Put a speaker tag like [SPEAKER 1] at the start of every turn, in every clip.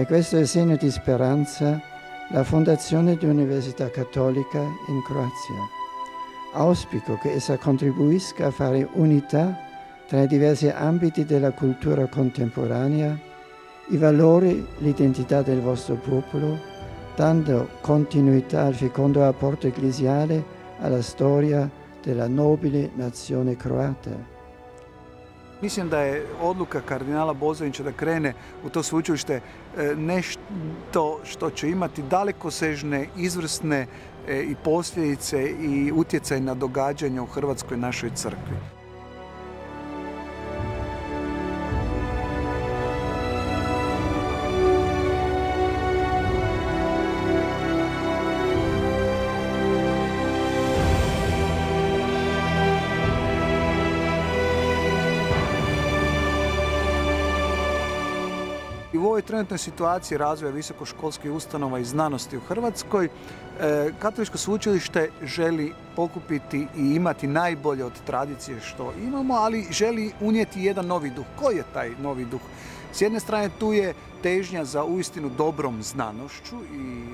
[SPEAKER 1] Per questo è segno di speranza la fondazione di Università Cattolica in Croazia. Auspico che essa contribuisca a fare unità tra i diversi ambiti della cultura contemporanea, i valori, l'identità del vostro popolo, dando continuità al fecondo apporto ecclesiale alla storia della nobile nazione croata.
[SPEAKER 2] Mislim da je odluka kardinala Bozovića da krene u to sveučilište nešto što će imati dalekosežne, izvrsne i posljedice i utjecaj na događanja u Hrvatskoj našoj crkvi. U ovoj trenutnoj situaciji razvoja visokoškolskih ustanova i znanosti u Hrvatskoj, Katoličko sveučilište želi pokupiti i imati najbolje od tradicije što imamo, ali želi unijeti jedan novi duh. Koji je taj novi duh? S jedne strane tu je težnja za uistinu dobrom znanošću i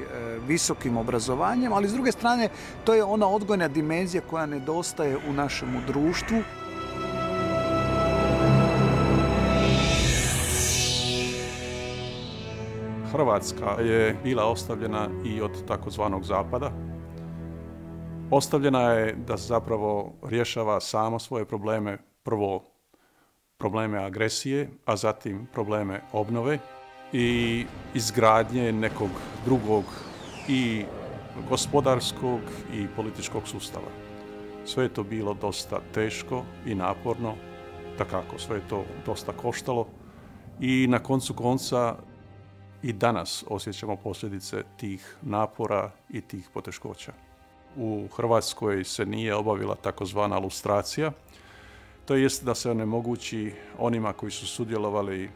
[SPEAKER 2] visokim obrazovanjem, ali s druge strane to je ona odgojna dimenzija koja nedostaje u našemu društvu.
[SPEAKER 3] Hrvatska je bila ostavljena i od takozvanog zapada. Ostavljena je da zapravo rješava samo svoje probleme, prvo probleme agresije, a zatim probleme obnove i izgradnje nekog drugog i gospodarskog i političkog sustava. Sve je to bilo dosta teško i naporno, dakako sve je to dosta koštalo i na koncu konca i danas osjećamo posljedice tih napora i tih poteškoća. U Hrvatskoj se nije obavila takozvana lustracija, to jest da se onemogući onima koji su sudjelovali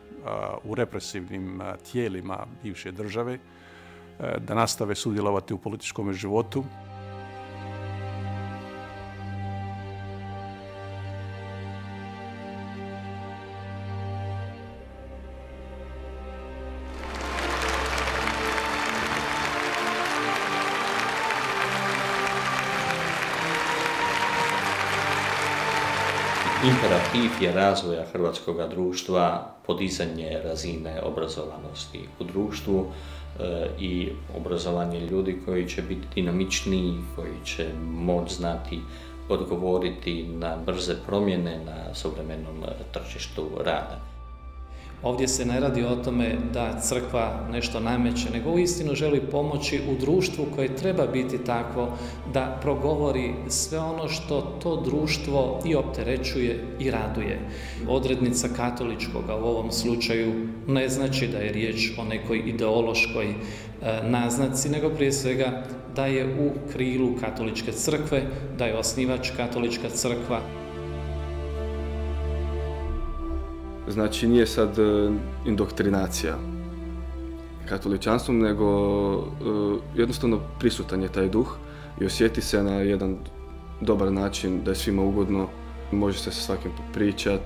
[SPEAKER 3] u represivnim tijelima bivše države, da nastave sudjelovati u političkom životu.
[SPEAKER 4] Imperativ je razvoja hrvatskog društva podizanje razine obrazovanosti u društvu i obrazovanje ljudi koji će biti dinamičniji, koji će moći znati odgovoriti na brze promjene na suvremenom tržištu rada.
[SPEAKER 5] Ovdje se ne radi o tome da crkva nešto nameće, nego uistinu želi pomoći u društvu koje treba biti takvo da progovori sve ono što to društvo i opterećuje i raduje. Odrednica katoličkoga u ovom slučaju ne znači da je riječ o nekoj ideološkoj naznaci, nego prije svega da je u krilu katoličke crkve, da je osnivač katolička crkva.
[SPEAKER 6] Znači nije sad indoktrinacija katoličanstvom, nego jednostavno prisutan je taj duh i osjeti se na jedan dobar način, da je svima ugodno, može se sa svakim popričat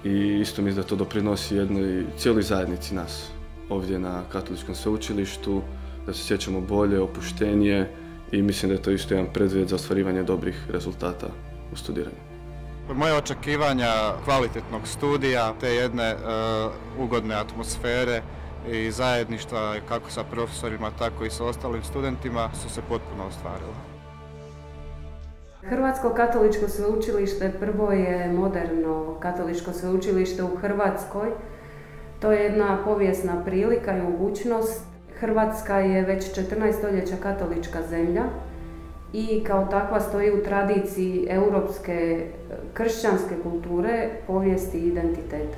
[SPEAKER 6] i isto mislim da to doprinosi jednoj cijeloj zajednici nas ovdje na Katoličkom sveučilištu, da se sjećamo bolje, opuštenije i mislim da je to isto jedan preduvjet za ostvarivanje dobrih rezultata u studiranju.
[SPEAKER 7] Moje očekivanja kvalitetnog studija, te jedne ugodne atmosfere i zajedništva kako sa profesorima, tako i sa ostalim studentima su se potpuno ostvarile.
[SPEAKER 8] Hrvatsko katoličko sveučilište prvo je moderno katoličko sveučilište u Hrvatskoj. To je jedna povijesna prilika i mogućnost. Hrvatska je već 14 stoljeća katolička zemlja i kao takva stoji u tradiciji europske kršćanske kulture, povijesti i identiteta.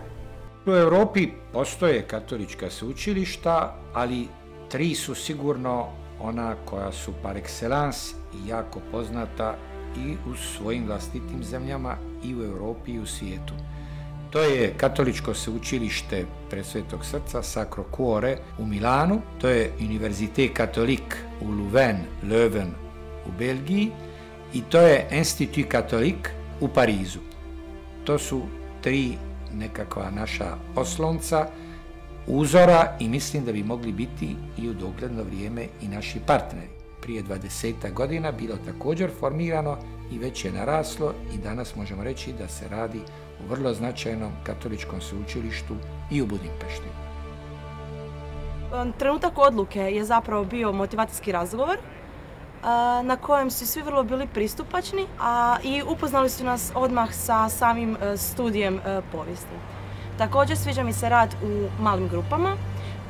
[SPEAKER 9] U Europi postoje katolička sveučilišta, ali 3 su sigurno ona koja su par excellence i jako poznata i u svojim vlastitim zemljama i u Europi i u svijetu. To je Katoličko sveučilište Presvetog srca Sacro Cuore u Milanu, to je Université Catholique u Leuven u Belgiji i to je Institut Catholique u Parizu. To su 3 nekakva naša oslonca uzora i mislim da bi mogli biti i u dogledno vrijeme i naši partneri. Prije 20 godina bilo također formirano i već je naraslo i danas možemo reći da se radi u vrlo značajnom katoličkom sveučilištu i u Budimpešti.
[SPEAKER 10] Trenutak odluke je zapravo bio motivacijski razgovor na kojem su svi vrlo bili pristupačni i upoznali su nas odmah sa samim studijem povijesti. Također sviđa mi se rad u malim grupama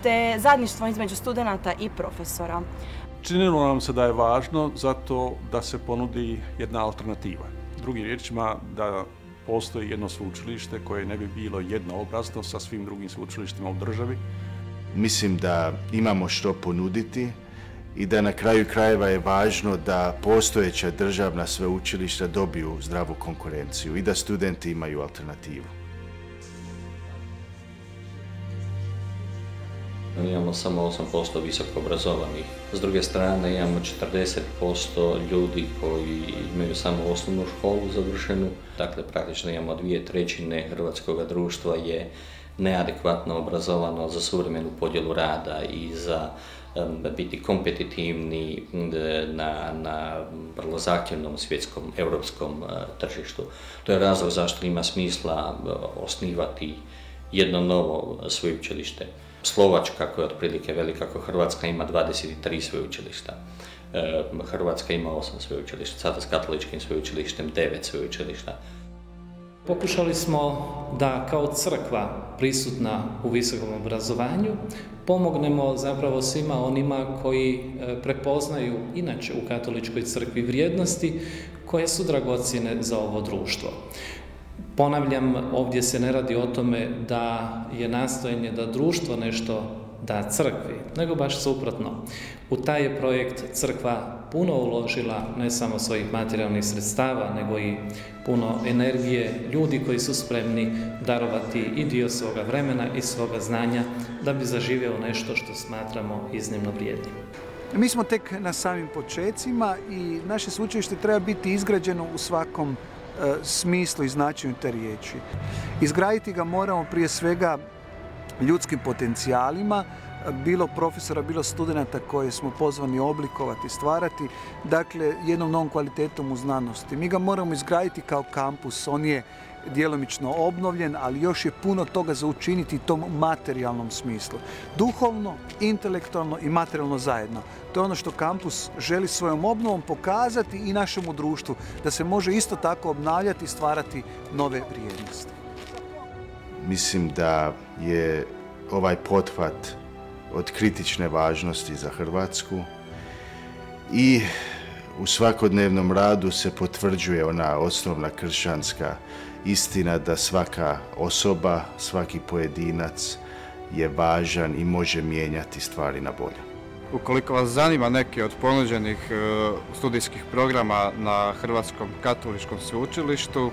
[SPEAKER 10] te zajedništvo između studenata i profesora.
[SPEAKER 3] Činilo nam se da je važno zato da se ponudi jedna alternativa. Drugim riječima da postoji jedno sveučilište koje ne bi bilo jednoobrazno sa svim drugim sveučilištima u državi.
[SPEAKER 11] Mislim da imamo što ponuditi i da na kraju krajeva je važno da postojeća državna sveučilišta dobiju zdravu konkurenciju i da studenti imaju alternativu.
[SPEAKER 4] Imamo samo 8% visoko obrazovanih. S druge strane imamo 40% ljudi koji imaju samo osnovnu školu završenu. Dakle, praktično imamo 2/3 hrvatskog društva je neadekvatno obrazovano za suvremenu podjelu rada i za biti kompetitivni na vrlo zahtjevnom svjetskom, europskom tržištu. To je razlog zašto ima smisla osnivati jedno novo sveučilište. Slovačka, koja je otprilike velika kao Hrvatska, ima 23 sveučilišta. Hrvatska ima 8 sveučilišta, sada s katoličkim sveučilištem 9 sveučilišta.
[SPEAKER 5] Pokušali smo da kao crkva prisutna u visokom obrazovanju pomognemo zapravo svima onima koji prepoznaju inače u katoličkoj crkvi vrijednosti koje su dragocjene za ovo društvo. Ponavljam, ovdje se ne radi o tome da je nastojanje da društvo nešto da crkvi, nego baš suprotno. U taj je projekt crkva puno uložila ne samo svojih materijalnih sredstava, nego i puno energije, ljudi koji su spremni darovati i dio svoga vremena i svoga znanja da bi zaživjelo nešto što smatramo iznimno vrijednim.
[SPEAKER 2] Mi smo tek na samim počecima i naše sveučilište treba biti izgrađeno u svakom smislu i značenju te riječi. Izgraditi ga moramo prije svega ljudskim potencijalima, bilo profesora, bilo studenata koje smo pozvani oblikovati, stvarati, dakle jednom novom kvalitetom u znanosti. Mi ga moramo izgraditi kao kampus, on je djelomično obnovljen, ali još je puno toga za učiniti u tom materijalnom smislu. Duhovno, intelektualno i materijalno zajedno. To je ono što kampus želi svojom obnovom pokazati i našemu društvu, da se može isto tako obnavljati i stvarati nove vrijednosti.
[SPEAKER 11] Mislim da je ovaj pothvat od kritične važnosti za Hrvatsku i u svakodnevnom radu se potvrđuje ona osnovna kršćanska istina da svaka osoba, svaki pojedinac je važan i može mijenjati stvari na bolje.
[SPEAKER 7] Ukoliko vas zanima neki od ponuđenih studijskih programa na Hrvatskom katoličkom sveučilištu,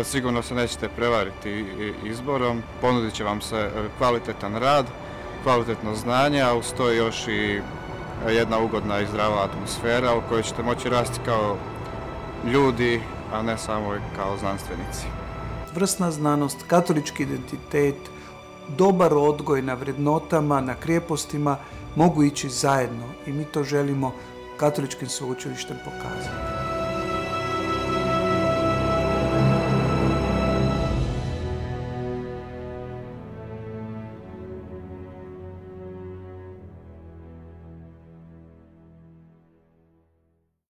[SPEAKER 7] sigurno se nećete prevariti izborom. Ponudit će vam se kvalitetan rad, kvalitetno znanje, a uz to još i jedna ugodna i zdrava atmosfera u kojoj ćete moći rasti kao ljudi, a ne samo kao znanstvenici.
[SPEAKER 2] Vrsna znanost, katolički identitet, dobar odgoj na vrednotama, na krijepostima mogu ići zajedno i mi to želimo katoličkim sveučilištem pokazati.